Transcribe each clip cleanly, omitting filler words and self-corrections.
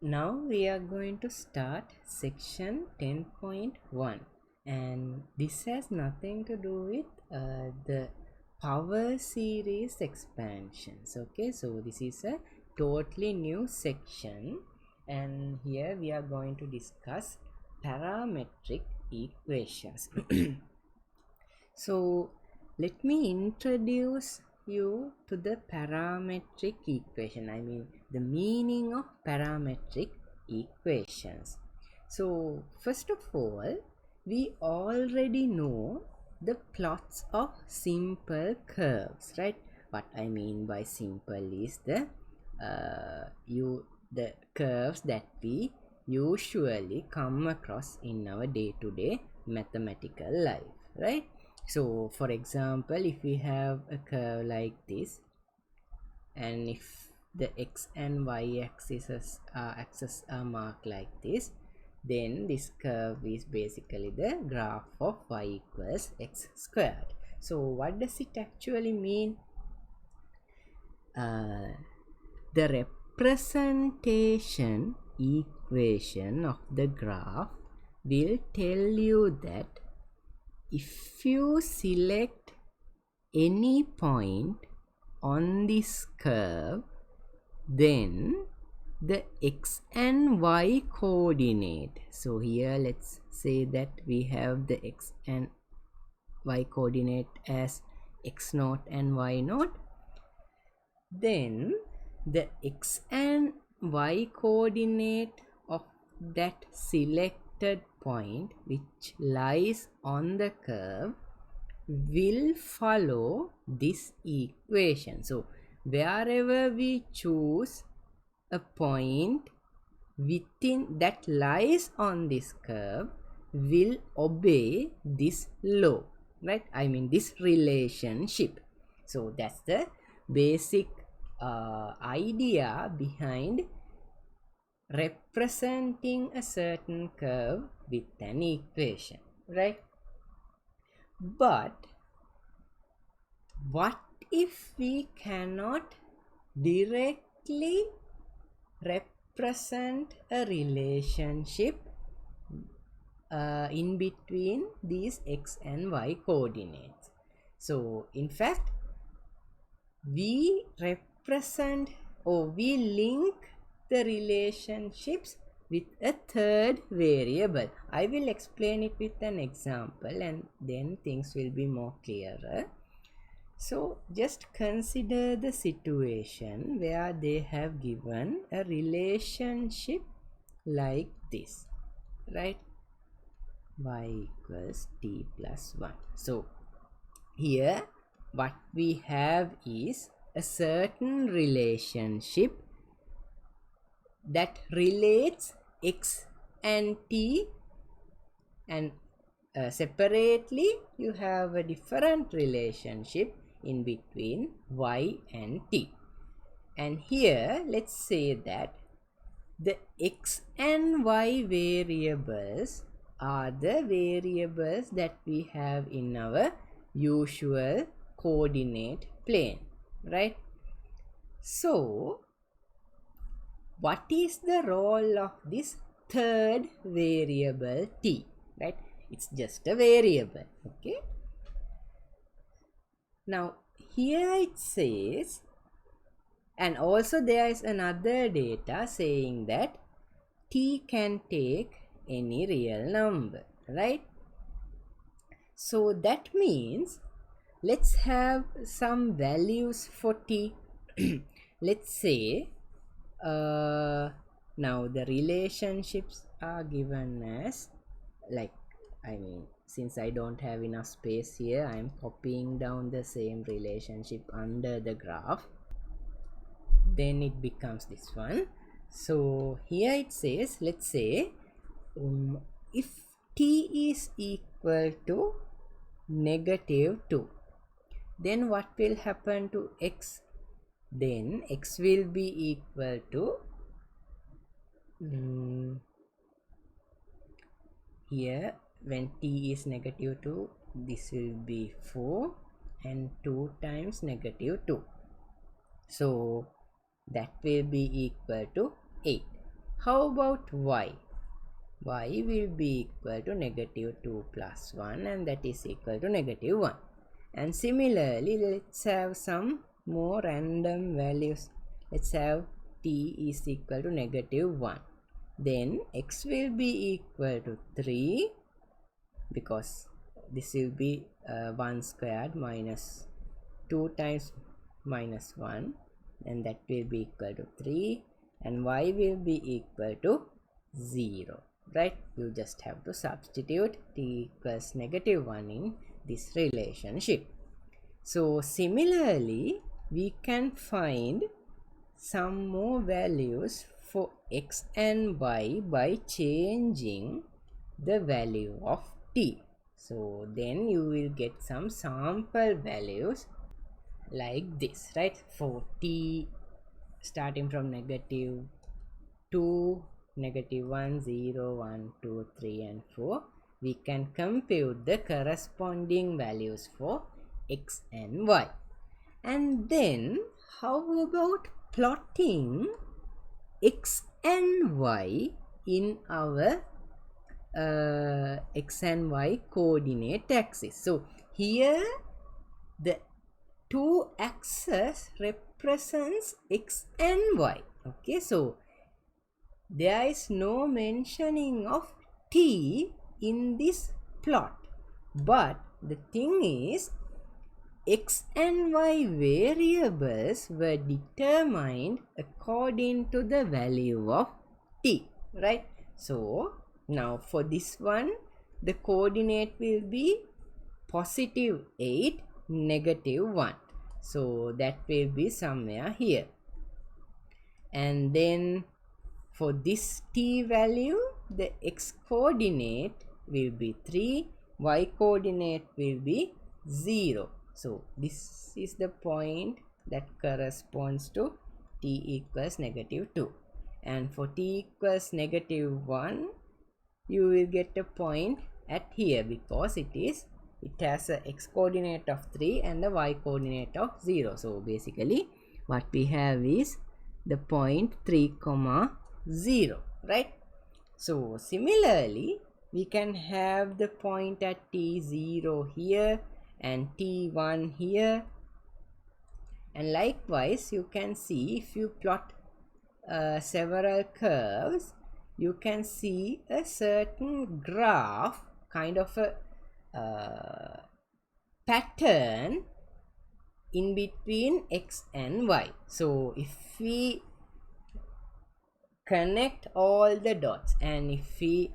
Now we are going to start section 10.1, and this has nothing to do with the power series expansions. Okay, so this is a totally new section, and here we are going to discuss parametric equations. So let me introduce you to the parametric equation. I mean the meaning of parametric equations. So first of all, we already know the plots of simple curves, right? What I mean by simple is the curves that we usually come across in our day-to-day mathematical life, right? So for example, if we have a curve like this, and if the x and y axes are marked like this, then this curve is basically the graph of y equals x squared. So what does it actually mean? The representation equation of the graph will tell you that if you select any point on this curve, then the x and y coordinate, so here let's say that we have the x and y coordinate as x naught and y naught, then the x and y coordinate of that selected point which lies on the curve will follow this equation. So wherever we choose a point within that lies on this curve will obey this law, right? I mean this relationship. So that's the basic idea behind representing a certain curve with an equation, right? But what if we cannot directly represent a relationship in between these x and y coordinates? So in fact, we represent or we link the relationships with a third variable. I will explain it with an example and then things will be more clearer. So just consider the situation where they have given a relationship like this, right? Y equals t plus 1. So here what we have is a certain relationship that relates x and t, and separately you have a different relationship in between y and t. And here let's say that the x and y variables are the variables that we have in our usual coordinate plane, right? So what is the role of this third variable t, right? It's just a variable. Okay, now here it says, and also there is another data saying that t can take any real number, right? So that means let's have some values for t. Let's say now the relationships are given as, like, I mean, since I don't have enough space here, I'm copying down the same relationship under the graph, then it becomes this one. So here it says, let's say if t is equal to -2, then what will happen to x? Then x will be equal to here when t is -2, this will be 4 and 2 times -2, so that will be equal to 8. how about y? Y will be equal to negative 2 plus 1, and that is equal to negative 1. And similarly, let's have some more random values. Let's have t is equal to negative 1. Then x will be equal to 3, because this will be 1 squared minus 2 times minus 1, and that will be equal to 3, and y will be equal to 0, right? You just have to substitute t equals negative 1 in this relationship. So similarly, we can find some more values for x and y by changing the value of t. So then you will get some sample values like this, right? For t starting from negative 2, negative 1, 0, 1, 2, 3 and 4, we can compute the corresponding values for x and y. And then how about plotting x and y in our x and y coordinate axis? So here the two axes represents x and y. Okay, so there is no mentioning of t in this plot, but the thing is, x and y variables were determined according to the value of t, right? So now for this one, the coordinate will be positive 8, negative 1. So that will be somewhere here. And then for this t value, the x coordinate will be 3, y coordinate will be 0. So this is the point that corresponds to t equals negative 2. And for t equals negative 1, you will get a point at here, because it has a x coordinate of 3 and the y coordinate of 0. So basically what we have is the point 3, 0, right? So similarly, we can have the point at t0 here and t1 here, and likewise you can see, if you plot several curves, you can see a certain graph, kind of a pattern in between x and y. So if we connect all the dots and if we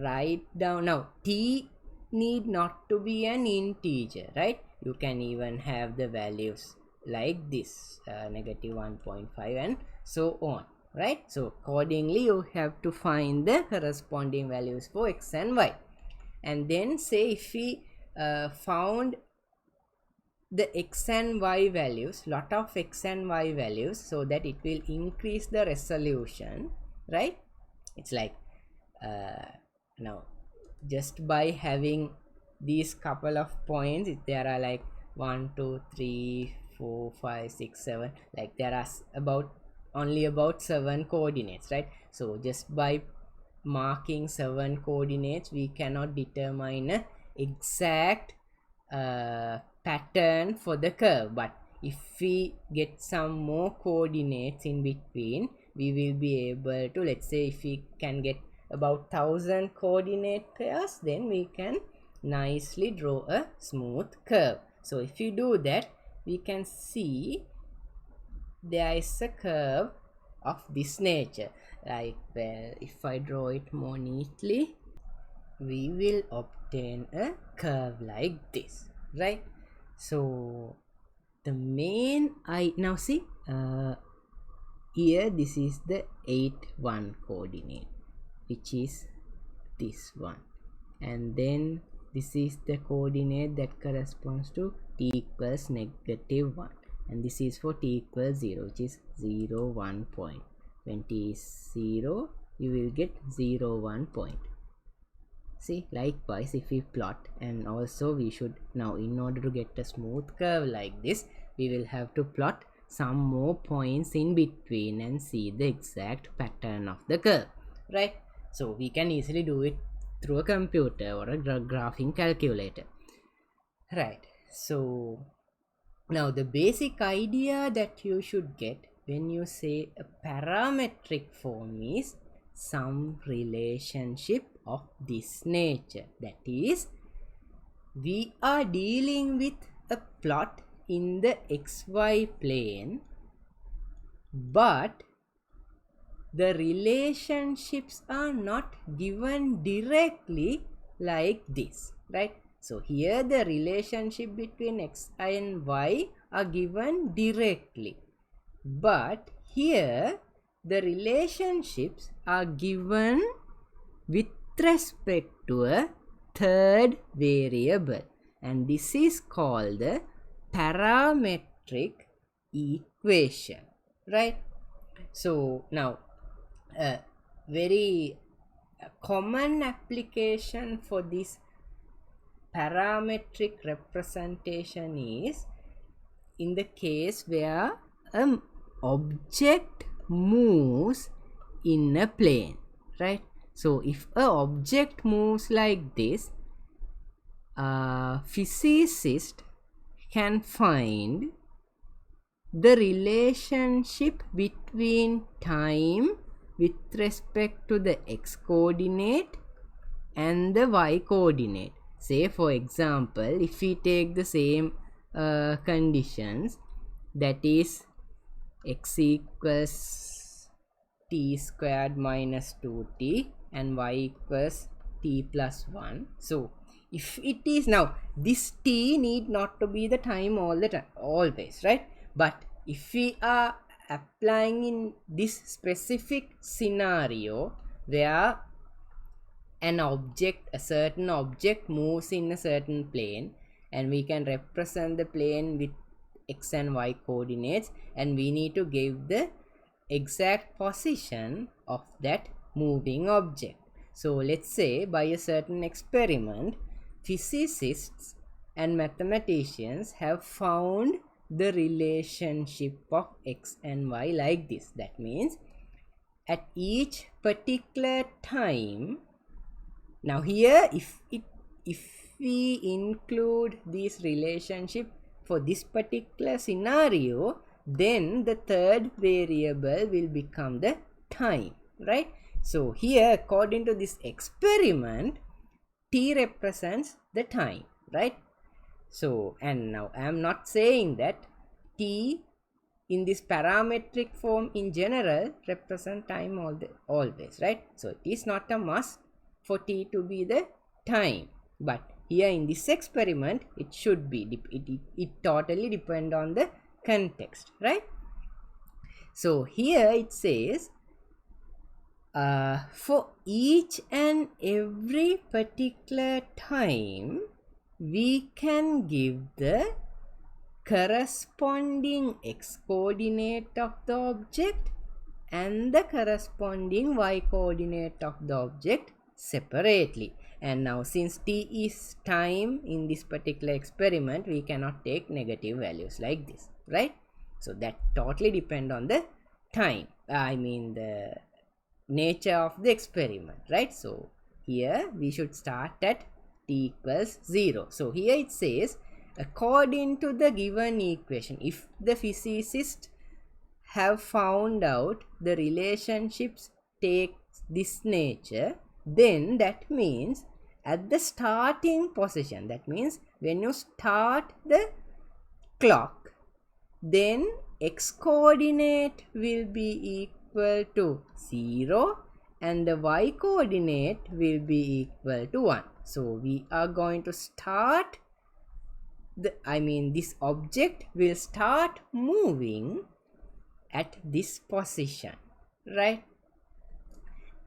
write down, now t need not to be an integer, right? You can even have the values like this, negative 1.5 and so on, right? So accordingly you have to find the corresponding values for x and y. And then say if we found the x and y values, lot of x and y values, so that it will increase the resolution, right? It's like now just by having these couple of points, there are like 1, 2, 3, 4, 5, 6, 7, like there are only about 7 coordinates, right? So just by marking 7 coordinates, we cannot determine an exact pattern for the curve. But if we get some more coordinates in between, we will be able to, let's say if we can get about 1000 coordinate pairs, then we can nicely draw a smooth curve. So if you do that, we can see there is a curve of this nature. Like, well, if I draw it more neatly, we will obtain a curve like this, right? So the main now see here, this is the 8, 1 coordinate, which is this one, and then this is the coordinate that corresponds to t equals negative 1, and this is for t equals 0, which is 0, 1 point. When t is 0, you will get 0, 1 point. See, likewise if we plot, and also we should now, in order to get a smooth curve like this, we will have to plot some more points in between and see the exact pattern of the curve, right? So we can easily do it through a computer or a graphing calculator, right? So now the basic idea that you should get when you say a parametric form is some relationship of this nature. That is, we are dealing with a plot in the xy plane, but the relationships are not given directly like this, right? So here the relationship between x and y are given directly, but here the relationships are given with respect to a third variable, and this is called the parametric equation, right? So now a very common application for this parametric representation is in the case where an object moves in a plane, right? So if an object moves like this, a physicist can find the relationship between time with respect to the x coordinate and the y coordinate. Say for example, if we take the same conditions, that is x equals t squared minus 2t and y equals t plus 1. So if it is, now this t need not to be the time all the time always, right? But if we are applying in this specific scenario where a certain object moves in a certain plane, and we can represent the plane with x and y coordinates, and we need to give the exact position of that moving object. So let's say by a certain experiment, physicists and mathematicians have found the relationship of x and y like this. That means at each particular time, now here if we include this relationship for this particular scenario, then the third variable will become the time, right? So here according to this experiment, t represents the time, right? So, and now I am not saying that t in this parametric form in general represent time always, right? So it is not a must for t to be the time, but here in this experiment it should be. It totally depend on the context, right? So here it says for each and every particular time we can give the corresponding x coordinate of the object and the corresponding y coordinate of the object separately. And now since t is time in this particular experiment, we cannot take negative values like this, right? So that totally depend on the time, I mean the nature of the experiment, right? So here we should start at t equals 0. So here it says according to the given equation, if the physicists have found out the relationships take this nature, then that means at the starting position, that means when you start the clock, then x coordinate will be equal to 0 and the y coordinate will be equal to 1. So we are going to start this object will start moving at this position, right?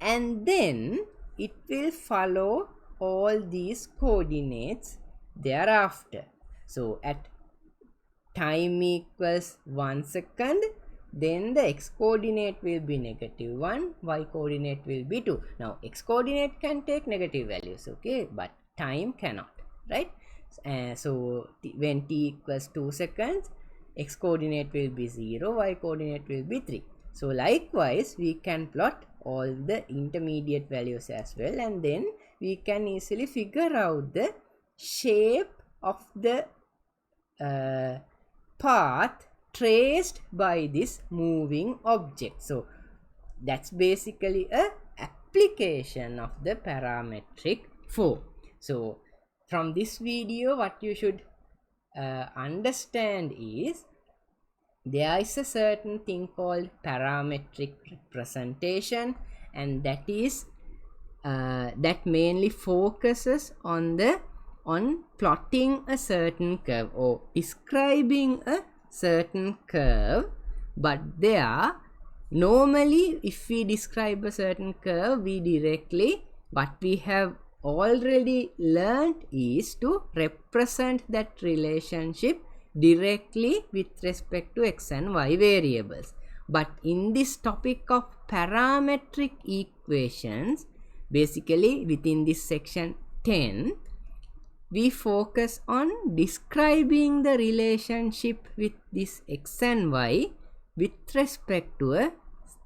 And then it will follow all these coordinates thereafter. So at time equals 1 second, then the x coordinate will be -1, y coordinate will be 2. Now x coordinate can take negative values, okay, but time cannot, right? So when t equals 2 seconds, x coordinate will be 0, y coordinate will be 3. So likewise we can plot all the intermediate values as well, and then we can easily figure out the shape of the path traced by this moving object. So that's basically a application of the parametric form. So from this video what you should understand is there is a certain thing called parametric representation, and that is that mainly focuses on plotting a certain curve or describing a certain curve. But there normally if we describe a certain curve, we directly, what we have already learned is to represent that relationship directly with respect to x and y variables. But in this topic of parametric equations, basically within this section 10, we focus on describing the relationship with this x and y with respect to a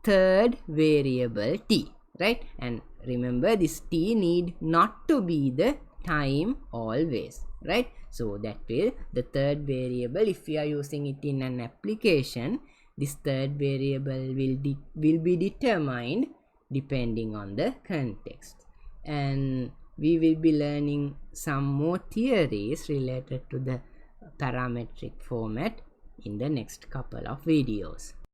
third variable t, right? And remember, this t need not to be the time always, right? So that will, the third variable, if we are using it in an application, this third variable will be determined depending on the context. And we will be learning some more theories related to the parametric format in the next couple of videos.